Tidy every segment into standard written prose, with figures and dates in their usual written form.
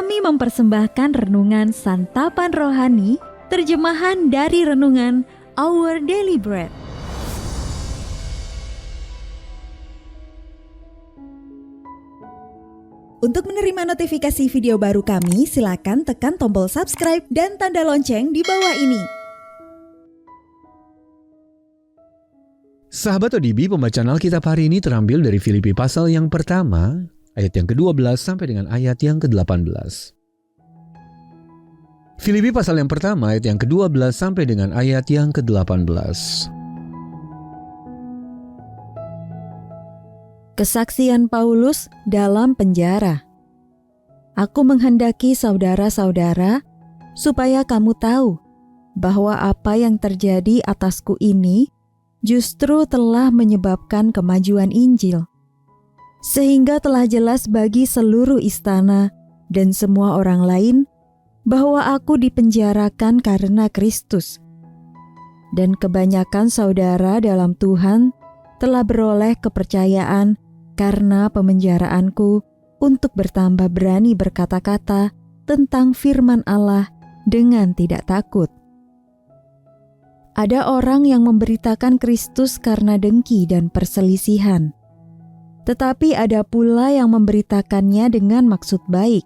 Kami mempersembahkan renungan Santapan Rohani, terjemahan dari renungan Our Daily Bread. Untuk menerima notifikasi video baru kami, silakan tekan tombol subscribe dan tanda lonceng di bawah ini. Sahabat ODB, pembacaan Alkitab hari ini terambil dari Filipi pasal yang pertama, ayat yang ke-12 sampai dengan ayat yang ke-18. Filipi pasal yang pertama, ayat yang ke-12 sampai dengan ayat yang ke-18. Kesaksian Paulus dalam penjara. Aku menghendaki saudara-saudara supaya kamu tahu bahwa apa yang terjadi atasku ini justru telah menyebabkan kemajuan Injil. Sehingga telah jelas bagi seluruh istana dan semua orang lain bahwa aku dipenjarakan karena Kristus. Dan kebanyakan saudara dalam Tuhan telah beroleh kepercayaan karena pemenjaraanku untuk bertambah berani berkata-kata tentang firman Allah dengan tidak takut. Ada orang yang memberitakan Kristus karena dengki dan perselisihan. Tetapi ada pula yang memberitakannya dengan maksud baik.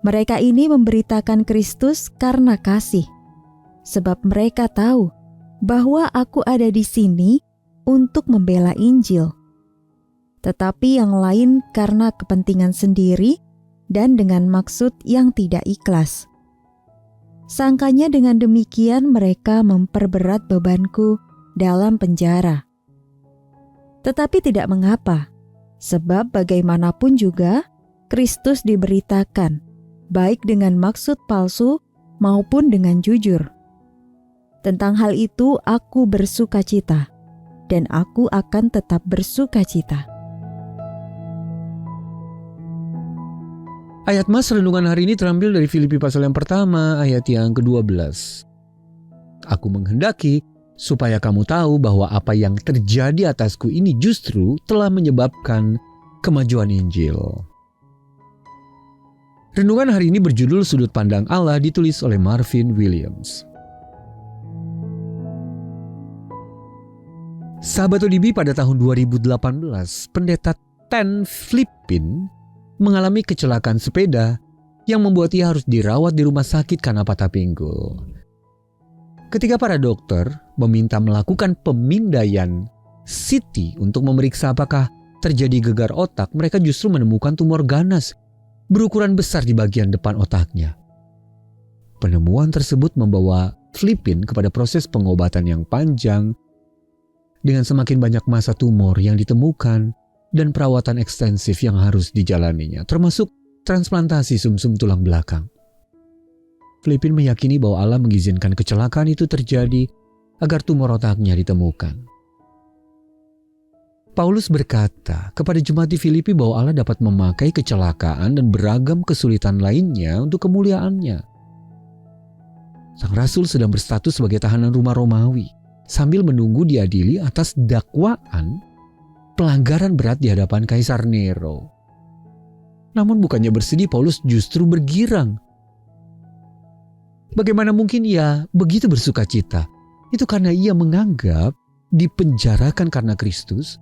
Mereka ini memberitakan Kristus karena kasih, sebab mereka tahu bahwa aku ada di sini untuk membela Injil. Tetapi yang lain karena kepentingan sendiri dan dengan maksud yang tidak ikhlas. Sangkanya dengan demikian mereka memperberat bebanku dalam penjara. Tetapi tidak mengapa, sebab bagaimanapun juga Kristus diberitakan, baik dengan maksud palsu maupun dengan jujur. Tentang hal itu aku bersukacita, dan aku akan tetap bersukacita. Ayat mas renungan hari ini terambil dari Filipi pasal yang pertama, ayat yang ke-12. Aku menghendaki supaya kamu tahu bahwa apa yang terjadi atasku ini justru telah menyebabkan kemajuan Injil. Renungan hari ini berjudul Sudut Pandang Allah, ditulis oleh Marvin Williams. Sahabat ODB, pada tahun 2018, pendeta Ten Flippin mengalami kecelakaan sepeda yang membuat ia harus dirawat di rumah sakit karena patah pinggul. Ketika para dokter meminta melakukan pemindaian CT untuk memeriksa apakah terjadi gegar otak, mereka justru menemukan tumor ganas berukuran besar di bagian depan otaknya. Penemuan tersebut membawa Flippin kepada proses pengobatan yang panjang dengan semakin banyak massa tumor yang ditemukan dan perawatan ekstensif yang harus dijalaninya, termasuk transplantasi sumsum tulang belakang. Flippin meyakini bahwa Allah mengizinkan kecelakaan itu terjadi agar tumor otaknya ditemukan. Paulus berkata kepada jemaat di Filipi bahwa Allah dapat memakai kecelakaan dan beragam kesulitan lainnya untuk kemuliaannya. Sang Rasul sedang berstatus sebagai tahanan rumah Romawi sambil menunggu diadili atas dakwaan pelanggaran berat di hadapan Kaisar Nero. Namun bukannya bersedih, Paulus justru bergirang. Bagaimana mungkin ia begitu bersukacita? Itu karena ia menganggap dipenjarakan karena Kristus,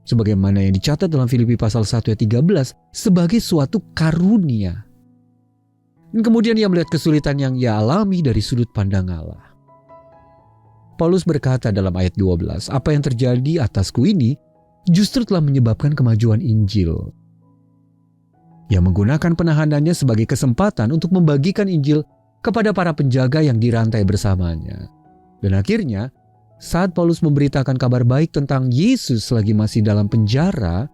sebagaimana yang dicatat dalam Filipi pasal 1 ayat 13, sebagai suatu karunia. Dan kemudian ia melihat kesulitan yang ia alami dari sudut pandang Allah. Paulus berkata dalam ayat 12, apa yang terjadi atasku ini justru telah menyebabkan kemajuan Injil. Ia menggunakan penahanannya sebagai kesempatan untuk membagikan Injil kepada para penjaga yang dirantai bersamanya. Dan akhirnya, saat Paulus memberitakan kabar baik tentang Yesus selagi masih dalam penjara,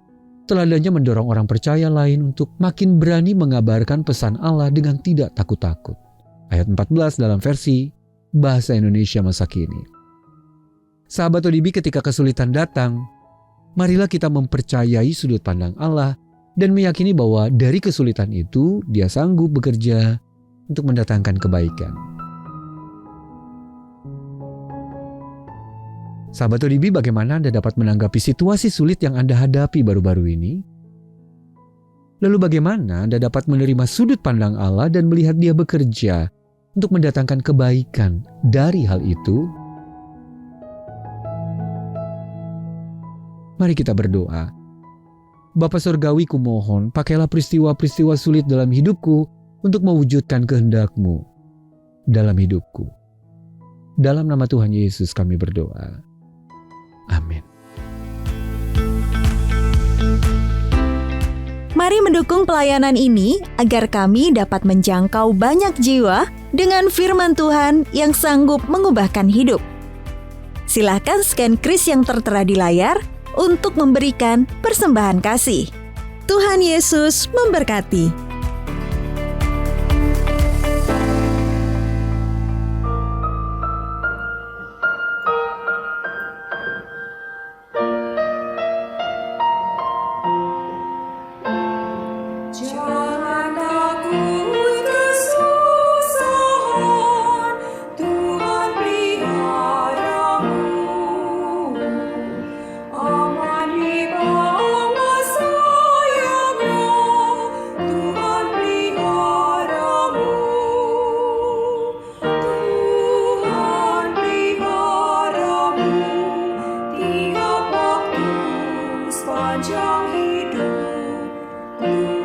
teladannya mendorong orang percaya lain untuk makin berani mengabarkan pesan Allah dengan tidak takut-takut. Ayat 14 dalam versi Bahasa Indonesia masa kini. Sahabat ODB, ketika kesulitan datang, marilah kita mempercayai sudut pandang Allah dan meyakini bahwa dari kesulitan itu Dia sanggup bekerja untuk mendatangkan kebaikan. Sahabat ODB, bagaimana Anda dapat menanggapi situasi sulit yang Anda hadapi baru-baru ini? Lalu bagaimana Anda dapat menerima sudut pandang Allah dan melihat Dia bekerja untuk mendatangkan kebaikan dari hal itu? Mari kita berdoa. Bapa Surgawi, kumohon, pakailah peristiwa-peristiwa sulit dalam hidupku untuk mewujudkan kehendak-Mu dalam hidupku. Dalam nama Tuhan Yesus kami berdoa. Amin. Mari mendukung pelayanan ini agar kami dapat menjangkau banyak jiwa dengan firman Tuhan yang sanggup mengubahkan hidup. Silakan scan kris yang tertera di layar untuk memberikan persembahan kasih. Tuhan Yesus memberkati. Jangan takut kesusahan, Tuhan peliharamu. Aman di bawah sayapnya, Tuhan peliharamu. Tuhan peliharamu tiap waktu sepanjang hidup.